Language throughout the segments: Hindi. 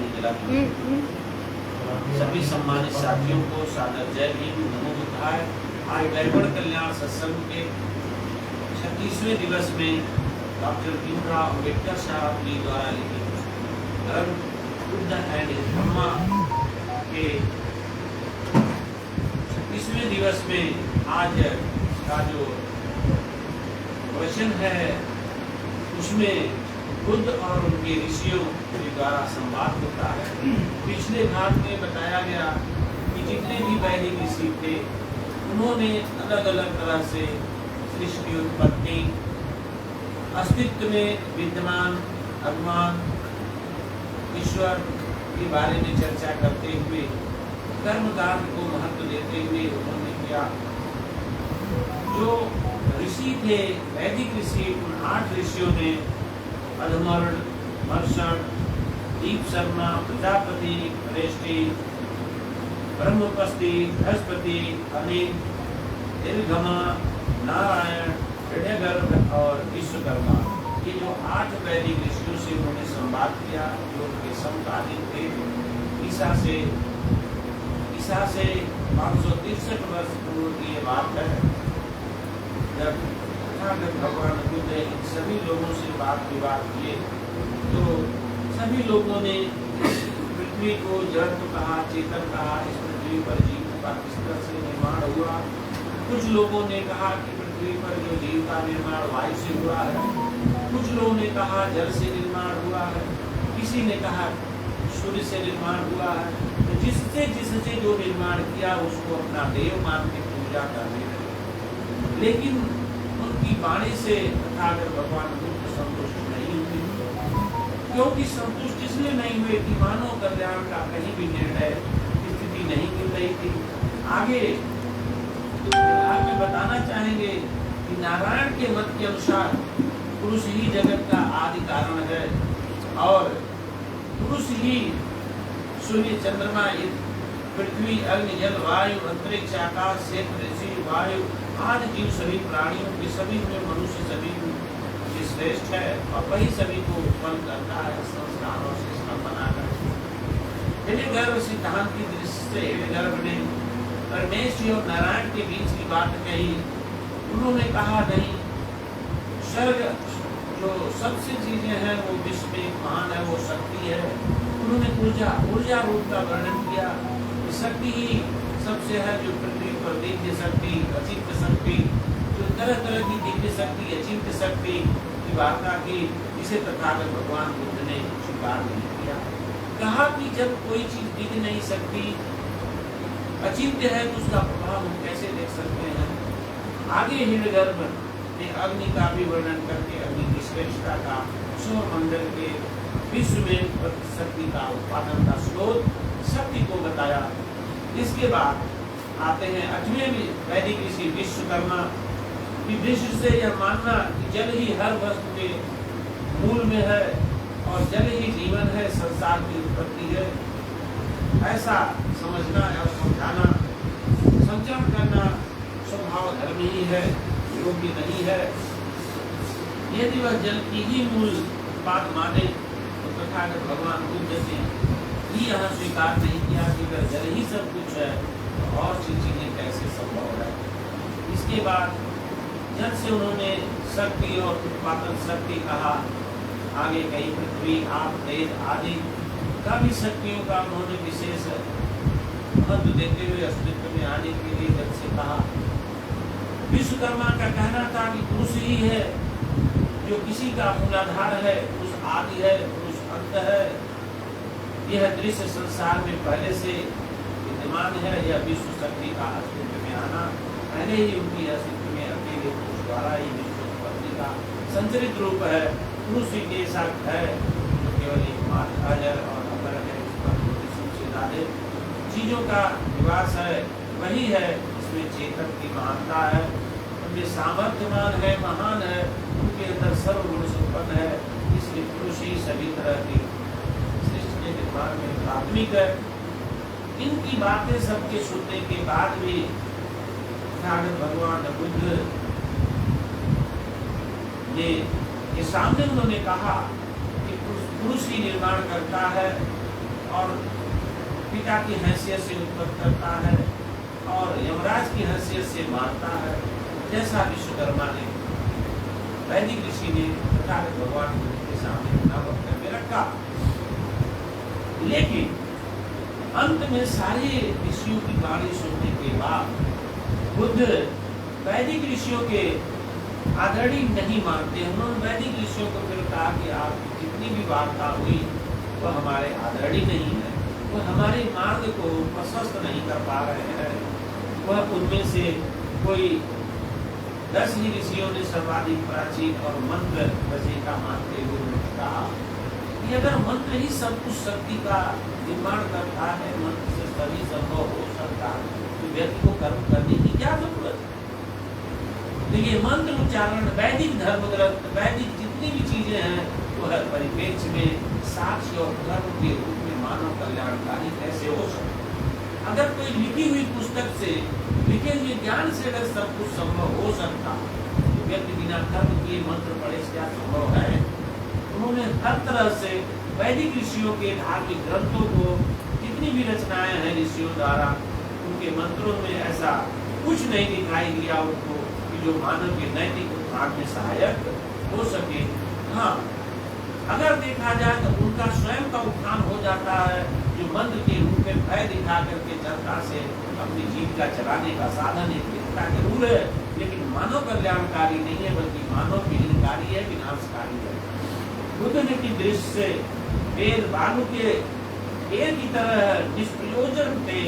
आदि जलाती। सभी सम्मानित साथियों को सादर जय भीम, नमो बुद्धाय। आज गैरगढ़ कल्याण सत्संग के 36वें दिवस में डॉक्टर भीमराव अम्बेडकर साहब जी द्वारा लिखित धर्म बुद्ध एंड धम्मा के 36वें दिवस में आज का जो वचन है उसमें बुद्ध और उनके ऋषियों के द्वारा संवाद होता है। पिछले भाग में बताया गया कि जितने भी वैदिक ऋषि थे उन्होंने अलग अलग तरह से सृष्टि उत्पत्ति, अस्तित्व में विद्यमान भगवान ईश्वर के बारे में चर्चा करते हुए कर्म कांड को महत्व देते हुए उन्होंने किया। जो ऋषि थे वैदिक ऋषि, उन 8 ऋषियों ने अधमर्ण, मर्षण, दीप शर्मा, प्रजापति, वरेष्टि, ब्रह्मपस्ति, बृहस्पति, अनिल, दिलगमा, नारायण, हृदयगर्भ और विश्वकर्मा, ये जो 8 वैदिक ऋषियों से उन्होंने संवाद किया जो उनके समकालीन थे। ईसा से 563 वर्ष पूर्व की ये बात है जब भगवान बुद्ध इन सभी लोगों से बात विवाद किए तो सभी लोगों ने पृथ्वी को जड़ कहा, चेतन कहा, इस पृथ्वी पर जीव का किस तरह से निर्माण हुआ। कुछ लोगों ने कहा कि पृथ्वी पर जो जीव का निर्माण वायु से हुआ है, कुछ लोगों ने कहा जल से निर्माण हुआ है, किसी ने कहा सूर्य से निर्माण हुआ है। तो जिससे जो निर्माण किया उसको अपना देव मान के पूजा करने लगे। लेकिन उनकी वाणी से तथागत भगवान बुद्ध संतुष्ट नहीं हुए, क्योंकि संतुष्ट इसलिए नहीं हुए कि मानव कल्याण का कहीं भी निर्णय स्थिति नहीं मिल रही थी। आगे बताना चाहेंगे कि नारायण के मत के अनुसार पुरुष ही जगत का आदि कारण है और पुरुष ही सूर्य, चंद्रमा, पृथ्वी, अग्नि, जल, वायु, अंतरिक्ष, आकाश, क्षेत्र, ऋषि, वायु आदि जीव सभी प्राणियों के सभी में मनुष्य सभी में श्रेष्ठ है और वही सभी को उत्पन्न करता है संस्कारों से सब बनाकर। हृदयगर्भ सिद्धांत की दृष्टि से हृदयगर्भ ने परमेश्वर और नारायण के बीच की बात कही। उन्होंने कहा नहीं, स्वर्ग जो सबसे चीजें हैं वो विश्व में महान है, वो शक्ति है। उन्होंने ऊर्जा रूप का वर्णन किया। शक्ति ही सबसे है जो पृथ्वी पर दिव्य शक्ति, अचिंत्य शक्ति, जो तरह तरह की दिव्य शक्ति, अचिंत्य शक्ति की वार्ता की, जिसे तथागत भगवान बुद्ध ने स्वीकार नहीं किया। कहा कि जब कोई चीज दिख नहीं सकती, अचिंत्य है तो उसका प्रभाव हम कैसे देख सकते हैं। आगे हृदयगर्भ ने अग्नि का भी वर्णन करके अग्नि की श्रेष्ठता का, सौर मंडल के विश्व में शक्ति का उत्पादन का स्रोत शक्ति को बताया। इसके बाद आते हैं 8वें वैदिक ऋषि विश्वकर्मा की दृष्टि से यह मानना कि जल ही हर वस्तु के मूल में है और जल ही जीवन है, संसार की उत्पत्ति है, ऐसा समझना और समझाना, संचरण करना स्वभाव धर्म ही है, योग्य नहीं है। यदि वह जल की ही मूल बात माने तो तथागत भगवान बुद्ध ने ही यहाँ स्वीकार नहीं किया कि अगर जल ही सब कुछ है तो और चीजें कैसे संभव है। इसके बाद जल से उन्होंने शक्ति और उत्पादन शक्ति कहा। आगे कई पृथ्वी, आप, तेज आदि का भी शक्तियों का उन्होंने विशेष महत्व देते हुए अस्तित्व में आने के लिए जल से कहा। विश्वकर्मा का कहना था कि पुरुष ही है जो किसी का मूलाधार है, पुरुष आदि है, पुरुष अंत है। यह दृश्य संसार में पहले से विद्यमान है। यह विश्व शक्ति का अस्तित्व में आना पहले ही उनकी अस्तित्व में अकेले पुरुष द्वारा ही विश्व उत्पत्ति का संचरित रूप है। पुरुष ही के साथ है जो केवल एकमात्र अजर और अमर है, इस पर सबसे ज्यादा चीजों का निवास है, वही है इसमें चेतन की महानता है, उनमें सामर्थ्यवान है, महान है, उनके अंदर सर्वगुण संपन्न है। इसलिए पुरुष ही सभी तरह की सृष्टि के निर्माण में प्राथमिक है। इनकी बातें सबके सुनने के बाद भी भगवान बुद्ध ने के सामने उन्होंने कहा कि पुरुष ही निर्माण करता है और पिता की हैसियत से उत्पन्न करता है और यमराज की हैसियत से मारता है, जैसा विश्वकर्मा ने वैदिक ऋषि ने तथागत भगवान बुद्ध के सामने बनावट करके रखा। लेकिन अंत में सारे ऋषियों की वाणी सुनने के बाद बुद्ध वैदिक ऋषियों के आदरणीय नहीं मानते। उन्होंने वैदिक ऋषियों को फिर कहा कि आपकी जितनी भी वार्ता हुई वह हमारे आदरणीय नहीं है, वह हमारे मार्ग को प्रशस्त नहीं कर पा रहे हैं। वह उनमें से कोई 10 ही ऋषियों ने सर्वाधिक प्राचीन और मंत्र रचयिता मानते हुए कहा कि अगर मंत्र ही सब कुछ शक्ति का निर्माण करता है, मंत्र से सभी संभव हो सकता है, तो व्यक्ति को कर्म करने की क्या जरूरत है। देखिए, मंत्र उच्चारण वैदिक धर्म ग्रंथ, वैदिक जितनी भी चीजें हैं वह परिप्रेक्ष्य में साक्ष्य और धर्म के रूप में मानव कल्याणकारी कैसे हो सकता। अगर कोई लिखी हुई पुस्तक से, लिखे हुए ज्ञान से अगर सब कुछ संभव हो सकता, तो व्यक्ति बिना कर्म किए मंत्र पढ़े क्या संभव है। उन्होंने हर तरह से वैदिक ऋषियों के धार्मिक ग्रंथों को, जितनी भी रचनाएं हैं ऋषियों द्वारा, उनके मंत्रों में ऐसा कुछ नहीं दिखाई दिया उनको कि जो मानव के नैतिक उत्थान में सहायक हो सके। हाँ, अगर देखा जाए तो उनका स्वयं का उत्थान हो जाता है, जो मंत्र के रूप में भय दिखा करके जनता से अपनी जीविका चलाने का साधन एक दिखता जरूर है, लेकिन मानव कल्याणकारी नहीं है, बल्कि मानव विहीनकारी है, विनाशकारी है। बुद्ध की दृष्टि से वेद भालू के पेड़ की तरह निष्प्रयोजन थे।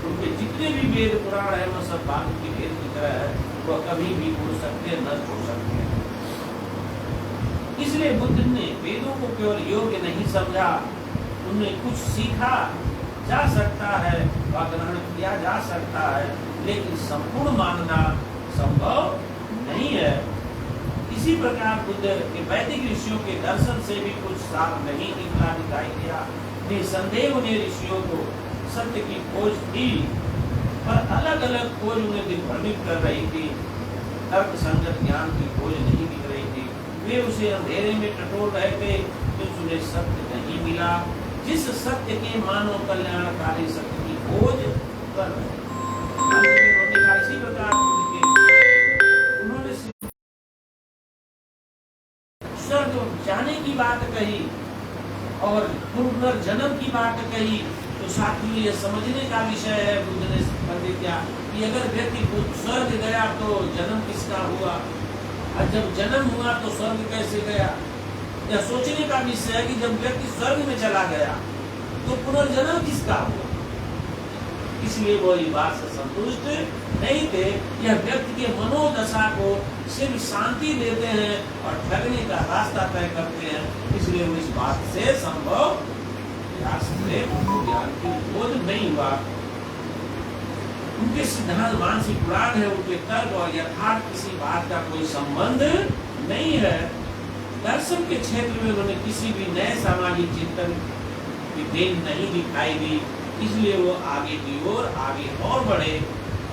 उनके जितने भी वेद पुराण है वह सब भालू के पेड़ की तरह है, वह कभी भी उड़ सकते, नष्ट हो सकते हैं। इसलिए बुद्ध ने वेदों को केवल योग्य नहीं समझा, उनमें कुछ सीखा जा सकता है, वह ग्रहण किया जा सकता है, लेकिन संपूर्ण मानना संभव नहीं है। इसी प्रकार बुद्ध के वैदिक ऋषियों के दर्शन से भी कुछ सार नहीं निकला दिखाई दिया। निसंदेह उन्हें ऋषियों को सत्य की खोज थी, पर अलग अलग खोज उन्हें दिग्भ्रमित कर रही थी। तर्क संगत ज्ञान की खोज नहीं दिख रही थी। वे उसे अंधेरे में टटोल रहे थे, क्योंकि उन्हें सत्य नहीं मिला, जिस सत्य के मानव कल्याणकारी सत्य की खोज कर रहे थे। इसी प्रकार उन्होंने स्वर्ग जाने की बात कही और पुनर्जन्म की बात कही, तो साथियों ये समझने का विषय है। बुद्ध ने क्या कि अगर व्यक्ति स्वर्ग गया तो जन्म किसका हुआ, और जब जन्म हुआ तो स्वर्ग कैसे गया। यह सोचने का विषय है कि जब व्यक्ति स्वर्ग में चला गया तो पुनर्जन्म किसका हुआ। इसलिए वो इस बात से संतुष्ट नहीं थे। यह व्यक्ति के मनोदशा को सिर्फ शांति देते हैं और ठगने का रास्ता तय करते हैं। इसलिए वो इस बात से संभव ज्ञान की बोध नहीं हुआ। उनके सिद्धांत मानसिक पुराण है, उनके तर्क और यथार्थ किसी बात का कोई संबंध नहीं है। दर्शन के क्षेत्र में उन्होंने किसी भी नए सामाजिक चिंतन की देन नहीं दिखाई दी, इसलिए वो आगे की ओर आगे और बढ़े।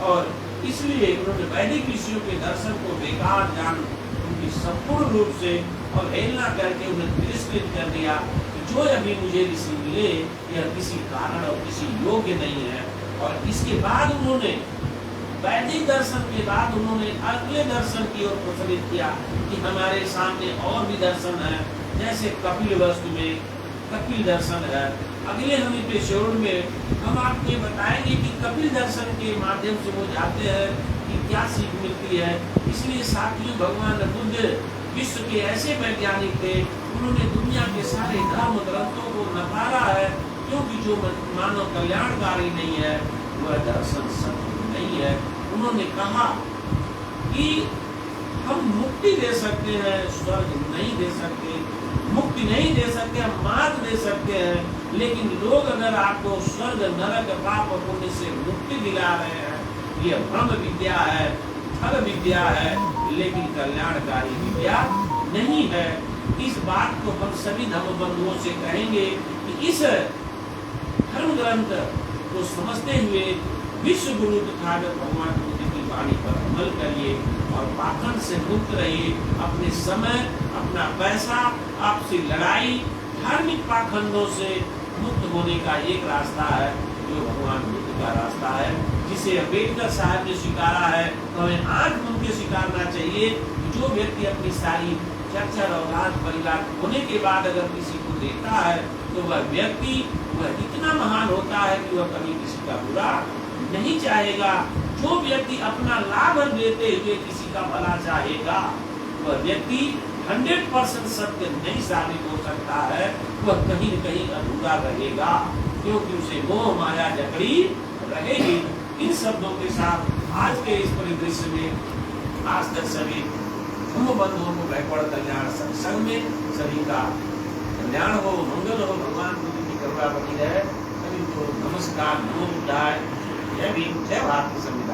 और इसलिए उन्होंने वैदिक ऋषियों के दर्शन को बेकार जान उनकी संपूर्ण रूप से अवहेलना करके उन्हें तिरस्कृत कर दिया कि जो अभी मुझे ऋषि मिले यह किसी कारण और किसी योग्य नहीं है। और इसके बाद उन्होंने वैदिक दर्शन के बाद उन्होंने अगले दर्शन की ओर प्रचलित किया कि हमारे सामने और भी दर्शन है, जैसे कपिल वस्तु में कपिल दर्शन है। अगले हम एपिसोड में हम आपको ये बताएंगे कि कपिल दर्शन के माध्यम से वो जाते हैं कि क्या सीख मिलती है। इसलिए साथियों, भगवान बुद्ध विश्व के ऐसे वैज्ञानिक थे, उन्होंने दुनिया के सारे धर्म ग्रंथों को नकारा है, क्योंकि जो मानव कल्याणकारी नहीं है वह दर्शन सत्य नहीं है। उन्होंने कहा कि हम मुक्ति दे सकते हैं, स्वर्ग नहीं दे सकते, मुक्ति नहीं दे सकते, हम मार्ग दे सकते हैं, लेकिन लोग अगर आपको स्वर्ग नरक पाप पुण्य से मुक्ति दिला रहे हैं, यह ब्रह्म विद्या है, फल विद्या है, लेकिन कल्याणकारी विद्या नहीं है। इस बात को हम सभी धर्म बंधुओं से कहेंगे कि इस धर्म ग्रंथ को समझते हुए विश्व गुरु तथागत भगवान बुद्ध की वाणी पर अमल करिए और पाखंड से मुक्त रहिए। अपने समय, अपना पैसा, आपसी लड़ाई, धार्मिक पाखंडों से मुक्त होने का एक रास्ता है जो भगवान बुद्ध का रास्ता है, जिसे अम्बेडकर साहब ने स्वीकारा है। तो हमें आंख मूंद के स्वीकारना चाहिए कि जो व्यक्ति अपनी सारी चर्चा औलाद परिवार होने के बाद अगर किसी को देखता है तो वह व्यक्ति वह इतना महान होता है कि वह कभी किसी का बुरा नहीं चाहेगा। जो व्यक्ति अपना लाभ लेते हुए किसी का भला चाहेगा वह व्यक्ति 100% सत्य नहीं साबित हो सकता है, वह कहीं न कहीं अधूरा रहेगा, क्योंकि उसे मोह माया जकड़ी रहेगी। इन शब्दों के साथ आज के इस परिदृश्य में आज तक सभी बंधुओं को बैकवर्ड कल्याण सत्संग में सभी का कल्याण हो, मंगल हो, भगवान बुद्ध की कृपा बनी रहे। सभी को नमस्कार, नमो बुद्धाय, जय भीम, जय भारत की संविधान।